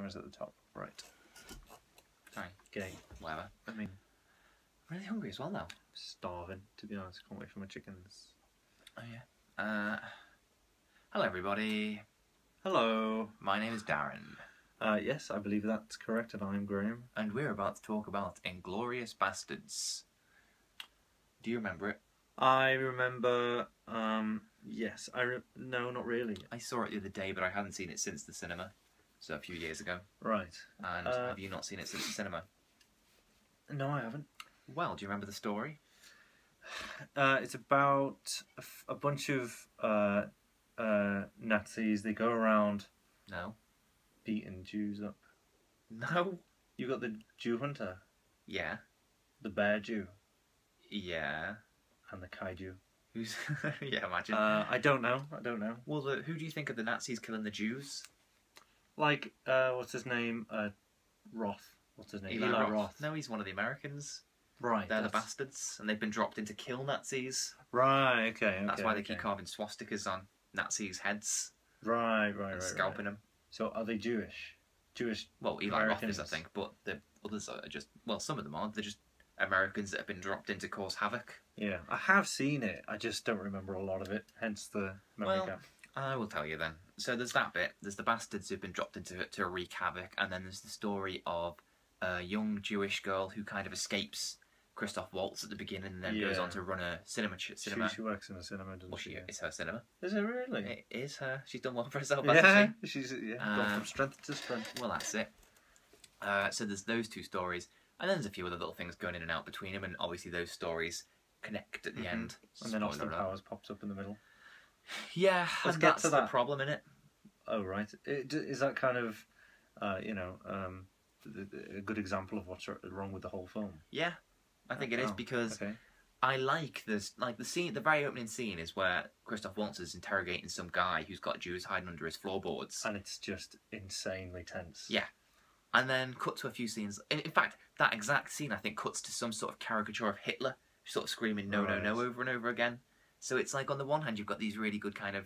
camera's at the top. Right. Sorry. Gay. Whatever. I mean, I'm really hungry as well now. starving, to be honest. Can't wait for my chickens. Oh yeah. Hello everybody. Hello. My name is Darren. Yes, I believe that's correct, and I'm Graham. And we're about to talk about Inglorious Basterds. Do you remember it? I remember, yes, no, not really. I saw it the other day, but I hadn't seen it since the cinema. So a few years ago. Right. And have you not seen it since the cinema? No, I haven't. Well, do you remember the story? It's about a bunch of Nazis. They go around No. beating Jews up. No. You got the Jew hunter, Yeah. the bear Jew, Yeah. and the kaiju. Who's... yeah, imagine. I don't know. Well, who do you think of the Nazis killing the Jews? Like, what's his name? Roth. What's his name? Eli Roth. No, he's one of the Americans. Right. They're the Basterds, and they've been dropped in to kill Nazis. Right. Okay. That's why they keep carving swastikas on Nazis' heads. Right. Scalping them. So are they Jewish? Well, Eli Americans. Roth is, I think, but the others are just... Well, some of them are. They're just Americans that have been dropped in to cause havoc. Yeah, I have seen it. I just don't remember a lot of it. Hence the memory gap. I will tell you then. So there's that bit. There's the Basterds who've been dropped into it to wreak havoc, and then there's the story of a young Jewish girl who kind of escapes Christoph Waltz at the beginning and then goes on to run a cinema. She works in a cinema, doesn't she? It's her cinema. Is it really? It is her. She's done well for herself, Yeah, hasn't she? she's gone from strength to strength. Well, that's it. So there's those two stories, and then there's a few other little things going in and out between them, and obviously those stories connect at the end. And then Austin Powers pops up in the middle. Yeah, Let's and get that's to the that. problem in it. Oh, right. Is that kind of, a good example of what's wrong with the whole film? Yeah, I think it is because okay. I like this. Like the scene, the very opening scene is where Christoph Waltz is interrogating some guy who's got Jews hiding under his floorboards, And it's just insanely tense. Yeah, and then cut to a few scenes. In fact, that exact scene I think cuts to some sort of caricature of Hitler, sort of screaming "No, no, no" over and over again. So it's like on the one hand you've got these really good kind of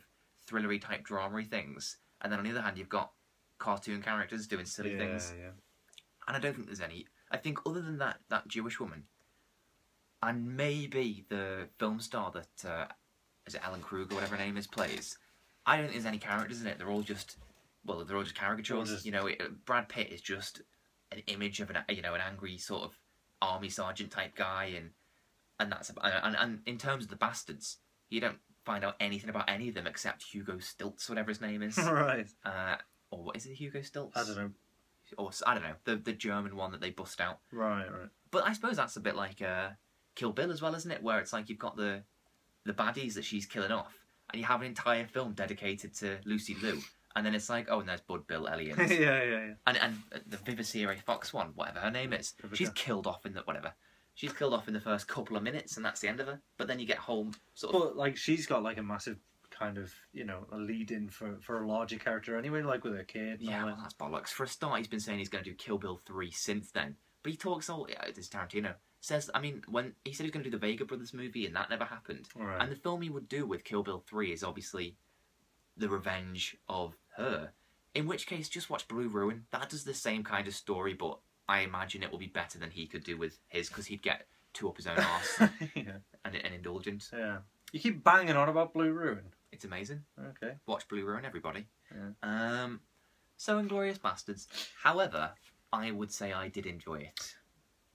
thrillery type drama-y things, and then on the other hand you've got cartoon characters doing silly things. Yeah. And I don't think there's any. I think other than that Jewish woman, and maybe the film star that is it Alan Kruger, whatever her name is, plays. I don't think there's any characters in it. They're all just caricatures. Brad Pitt is just an image of an angry sort of army sergeant type guy, and that's and in terms of the Basterds, you don't find out anything about any of them except Hugo Stiltz, whatever his name is. Right. Or what is it, Hugo Stiltz? I don't know. Or I don't know, the German one that they bust out. Right. But I suppose that's a bit like Kill Bill as well, isn't it? Where it's like you've got the baddies that she's killing off, and you have an entire film dedicated to Lucy Liu, and then it's like, oh, and there's Bud, Bill, Ellie, and yeah. and the Vivacere Fox one, whatever her name is, she's killed off in the first couple of minutes, and that's the end of her. But then you get home sort of. But like she's got like a massive kind of a lead in for a larger character anyway, like with her kid. Yeah, well, that's bollocks. For a start, he's been saying he's going to do Kill Bill 3 since then, but he talks all this Tarantino says. I mean, when he said he was going to do the Vega Brothers movie, and that never happened. Right. And the film he would do with Kill Bill 3 is obviously the revenge of her. In which case, just watch Blue Ruin. That does the same kind of story, but I imagine it will be better than he could do with his, because he'd get two up his own arse and indulgent. Yeah. You keep banging on about Blue Ruin. It's amazing. Okay. Watch Blue Ruin, everybody. Yeah. So Inglorious Basterds. However, I would say I did enjoy it.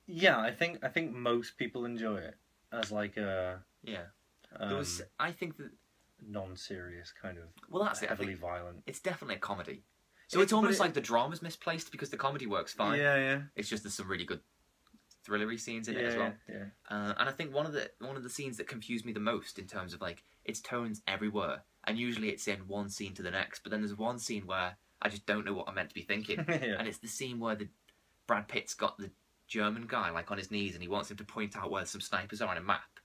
Yeah, I think most people enjoy it as like a I think that non-serious kind of that's it. heavily violent. It's definitely a comedy. So it's almost like the drama's misplaced because the comedy works fine. Yeah. It's just there's some really good thrillery scenes in it as well. Yeah. And I think one of the scenes that confused me the most in terms of like its tones everywhere, and usually it's in one scene to the next, but then there's one scene where I just don't know what I'm meant to be thinking. And it's the scene where the Brad Pitt's got the German guy like on his knees and he wants him to point out where some snipers are on a map,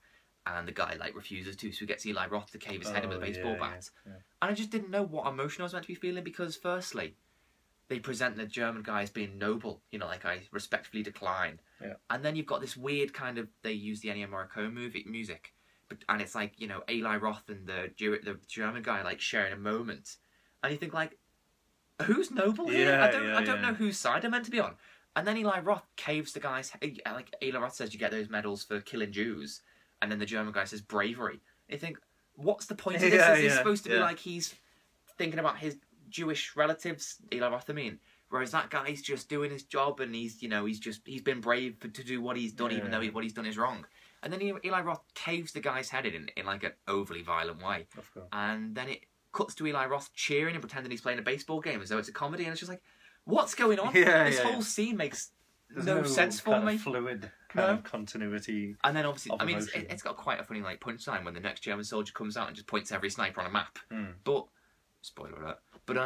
and the guy like refuses to, so he gets Eli Roth to cave his head in with a baseball bat. Yeah. And I just didn't know what emotion I was meant to be feeling, because firstly they present the German guy as being noble, like I respectfully decline. Yeah. And then you've got this weird kind of, they use the Ennio Morricone music, and it's like, Eli Roth and the German guy like sharing a moment, and you think like, who's noble here? Yeah, I don't know whose side I'm meant to be on. And then Eli Roth caves the guy's... Like, Eli Roth says you get those medals for killing Jews. And then the German guy says bravery. You think, what's the point of this? Is this supposed to be like he's thinking about his Jewish relatives? Eli Roth, I mean. Whereas that guy's just doing his job and he's been brave to do what he's done, even though what he's done is wrong. And then Eli Roth caves the guy's head in like an overly violent way. Of course. And then it cuts to Eli Roth cheering and pretending he's playing a baseball game as though it's a comedy, and it's just like, what's going on? This whole scene makes no sense for me. Fluid kind of continuity. And then obviously, I mean, it's got quite a funny like punchline when the next German soldier comes out and just points every sniper on a map. But spoiler alert. But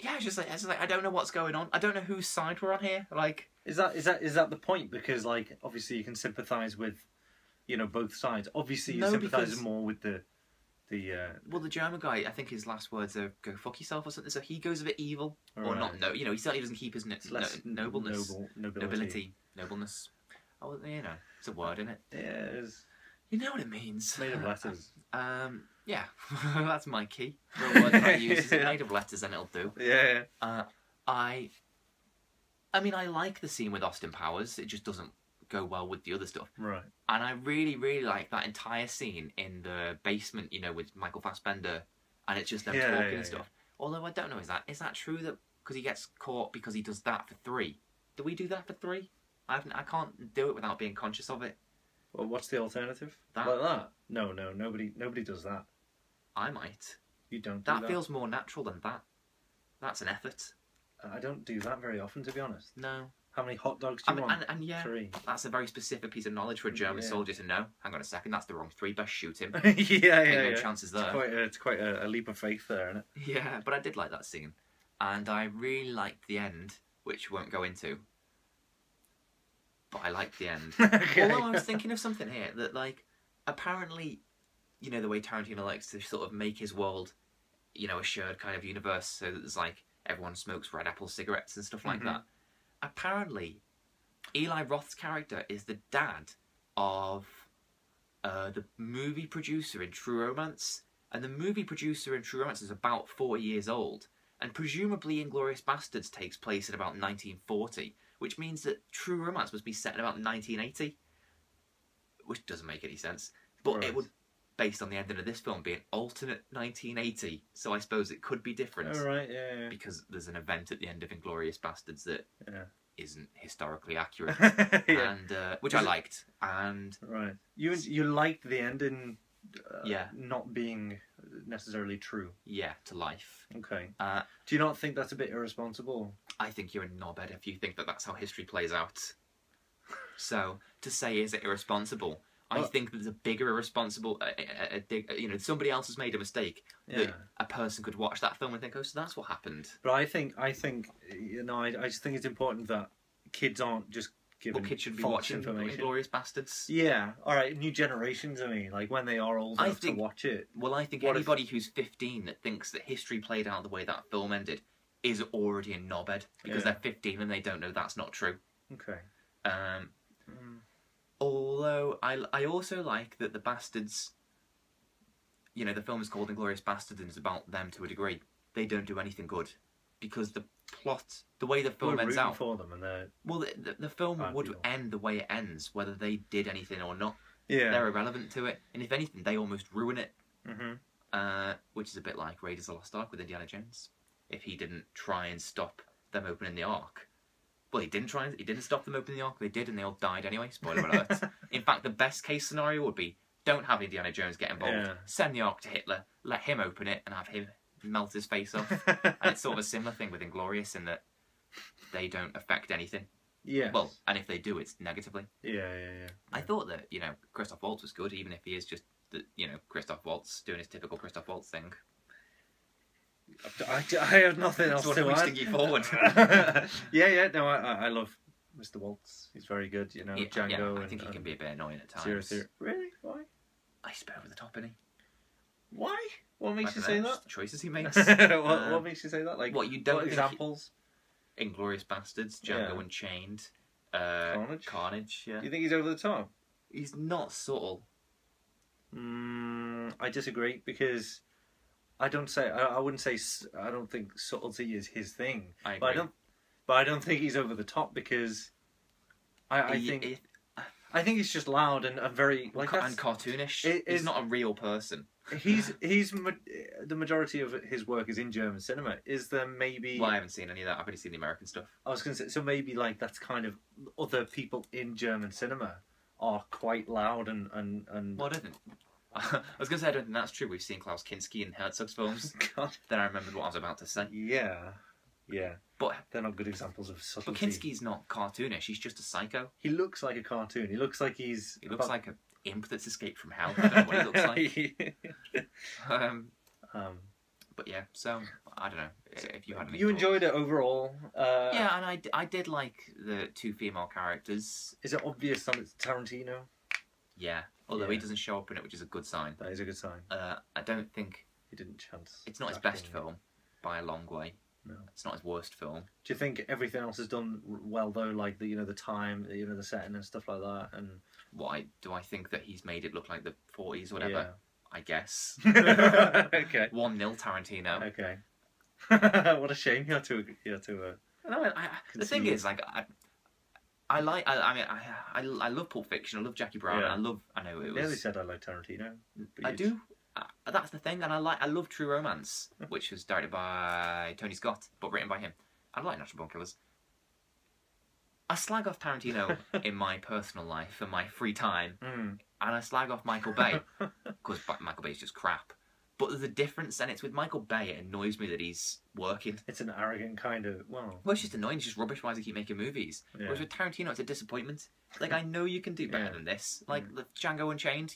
yeah, it's just like I don't know what's going on. I don't know whose side we're on here. Like, is that the point? Because like obviously you can sympathise with, both sides. Obviously you sympathise more with the. Well, the German guy, I think his last words are "go fuck yourself" or something. So he goes a bit evil, or not. No, he certainly doesn't keep his nobleness, nobility, nobleness. Oh, it's a word, isn't it? Yeah, it is. You know what it means. It's made of letters. Yeah, that's my key. The word that I use is made of letters, and it'll do. Yeah. I mean, I like the scene with Austin Powers. It just doesn't go well with the other stuff. Right. And I really, really like that entire scene in the basement, with Michael Fassbender, and it's just them talking and stuff. Although I don't know, is that true that because he gets caught because he does that for 3? Do we do that for 3? I can't do it without being conscious of it. Well, what's the alternative? That? Like that? No, nobody does that. I might. You don't do that? That feels more natural than that. That's an effort. I don't do that very often, to be honest. No. How many hot dogs do you want? And yeah, 3. That's a very specific piece of knowledge for a German soldier to know. Hang on a second, that's the wrong 3. Best shoot him. No chances there. It's quite a leap of faith there, isn't it? Yeah, but I did like that scene. And I really liked the end, which we won't go into. But I liked the end. Okay. Although I was thinking of something here, that like, apparently, the way Tarantino likes to sort of make his world, a shared kind of universe, so that there's like, everyone smokes Red Apple cigarettes and stuff like that. Apparently, Eli Roth's character is the dad of the movie producer in True Romance. And the movie producer in True Romance is about 40 years old. And presumably Inglorious Basterds takes place in about 1940. Which means that True Romance must be set in about 1980. Which doesn't make any sense. But it would, based on the ending of this film, be an alternate 1980. So I suppose it could be different. Oh, right, yeah. Because there's an event at the end of Inglorious Basterds that isn't historically accurate. And which I liked. And right. You liked the ending not being necessarily true. Yeah, to life. Okay. Do you not think that's a bit irresponsible? I think you're a knobhead if you think that that's how history plays out. So, to say, is it irresponsible? I think there's a bigger irresponsible... somebody else has made a mistake. That a person could watch that film and think, oh, so that's what happened. But I think I just think it's important that kids aren't just given kids should be false watching information. Inglorious Basterds. Yeah, all right, new generations, I mean, like when they are old enough to watch it. Well, I think anybody who's 15 that thinks that history played out the way that film ended is already a knobhead because they're 15 and they don't know that's not true. Okay. Although I also like that the Bastards, the film is called Inglorious Bastards and it's about them to a degree. They don't do anything good because the plot, the way the film ends out, for them and they're the film would end the way it ends whether they did anything or not. Yeah, they're irrelevant to it, and if anything, they almost ruin it. Mm-hmm. Which is a bit like Raiders of the Lost Ark with Indiana Jones. If he didn't try and stop them opening the Ark. Well, he didn't stop them opening the Ark. They did, and they all died anyway. Spoiler alert. In fact, the best case scenario would be don't have Indiana Jones get involved. Yeah. Send the Ark to Hitler, let him open it, and have him melt his face off. And it's sort of a similar thing with Inglorious in that they don't affect anything. Yeah. Well, and if they do, it's negatively. Yeah. I thought that Christoph Waltz was good, even if he is just Christoph Waltz doing his typical Christoph Waltz thing. I have nothing else to add. You forward. No, I love Mr. Waltz. He's very good, Django. Yeah, I think he can be a bit annoying at times. Seriously, really? Why? He's a bit over the top, isn't he? Why? What makes you say that? The choices he makes. What makes you say that? Like, what you don't what examples? Inglorious Bastards, Django Unchained, Carnage. Yeah. Do you think he's over the top? He's not subtle. I disagree because I don't say I wouldn't say I don't think subtlety is his thing. I agree. But I don't think he's over the top because I think he's just loud and very like and cartoonish. He's not a real person. he's the majority of his work is in German cinema. Is there maybe? Well, I haven't seen any of that. I've only seen the American stuff. I was going to say, so maybe like that's kind of other people in German cinema are quite loud and. Well, I don't think. I was going to say I don't think that's true. We've seen Klaus Kinski in Herzog's films. God. Then I remembered what I was about to say. Yeah. But they're not good examples of subtlety. But Kinski's not cartoonish. He's just a psycho. He looks like a cartoon. He looks like He looks like an imp that's escaped from hell. I don't know what he looks like. But yeah, so I don't know if you had any. You enjoyed it overall. Yeah, and I did like the two female characters. Is it obvious that it's Tarantino? Yeah, although he doesn't show up in it, which is a good sign. That is a good sign. I don't think he didn't chance. It's not his best film by a long way. No, it's not his worst film. Do you think everything else is done well though? Like the the time, the setting and stuff like that. And do I think that he's made it look like the 40s or whatever? Yeah. I guess. Okay. 1-0 Tarantino. Okay. What a shame you had to. No, the thing is, like, I love Pulp Fiction. I love Jackie Brown. Yeah. I know it was. Nearly said I like Tarantino. I do. That's the thing, and I love True Romance, which was directed by Tony Scott, but written by him. I like Natural Born Killers. I slag off Tarantino in my personal life and my free time, and I slag off Michael Bay because Michael Bay's just crap. But there's a difference, and it's with Michael Bay. It annoys me that he's working. It's an arrogant kind of Well, it's just annoying. It's just rubbish. Why does he keep making movies? Yeah. Whereas with Tarantino, it's a disappointment. Like I know you can do better than this. Like the Django Unchained,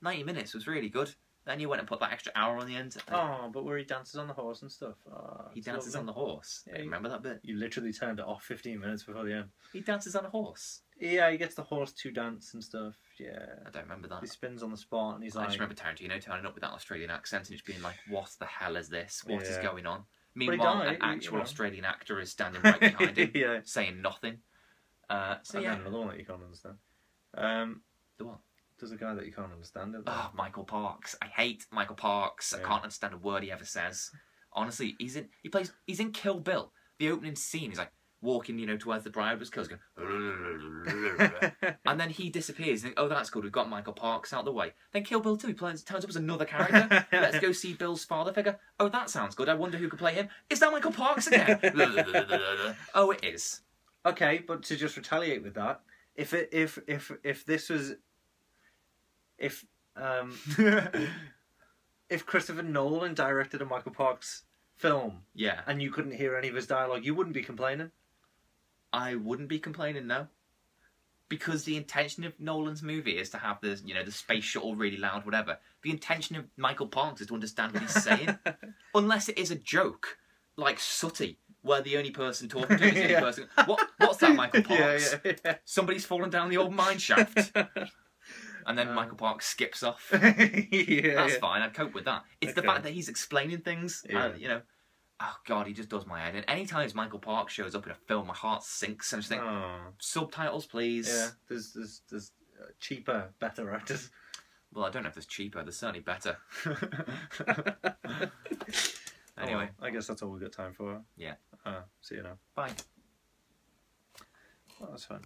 90 minutes was really good. Then you went and put that extra hour on the end. Oh, but where he dances on the horse and stuff. He dances on the horse. Yeah, remember that bit? You literally turned it off 15 minutes before the end. He dances on a horse. Yeah, he gets the horse to dance and stuff. Yeah. I don't remember that. He spins on the spot and he's like... I just remember Tarantino turning up with that Australian accent and just being like, what the hell is this? What is going on? Meanwhile, an actual Australian actor is standing right behind him, saying nothing. So yeah. Another one that you can't understand. The what? There's a guy that you can't understand. Michael Parks. I hate Michael Parks. I can't understand a word he ever says. Honestly, he's in Kill Bill. The opening scene, he's like walking, towards the bride was killed, going, and then he disappears. And oh, that's good. We've got Michael Parks out of the way. Then Kill Bill 2, he turns up as another character. Let's go see Bill's father figure. Oh, that sounds good. I wonder who could play him. Is that Michael Parks again? Oh, it is. Okay, but to just retaliate with that, if this was. If Christopher Nolan directed a Michael Parks film, and you couldn't hear any of his dialogue, you wouldn't be complaining. I wouldn't be complaining, no, because the intention of Nolan's movie is to have the the space shuttle really loud, whatever. The intention of Michael Parks is to understand what he's saying, unless it is a joke like Sooty, where the only person talking to him is the only person. What's that, Michael Parks? Yeah. Somebody's fallen down the old mine shaft. And then Michael Parks skips off. That's fine. I'd cope with that. It's the fact that he's explaining things. Oh God, he just does my head in. Anytime Michael Parks shows up in a film, my heart sinks. And I just think, subtitles, please. Yeah, there's cheaper, better actors. Well, I don't know if there's cheaper. There's certainly better. Anyway, I guess that's all we've got time for. Yeah. See you now. Bye. Well, that's fun.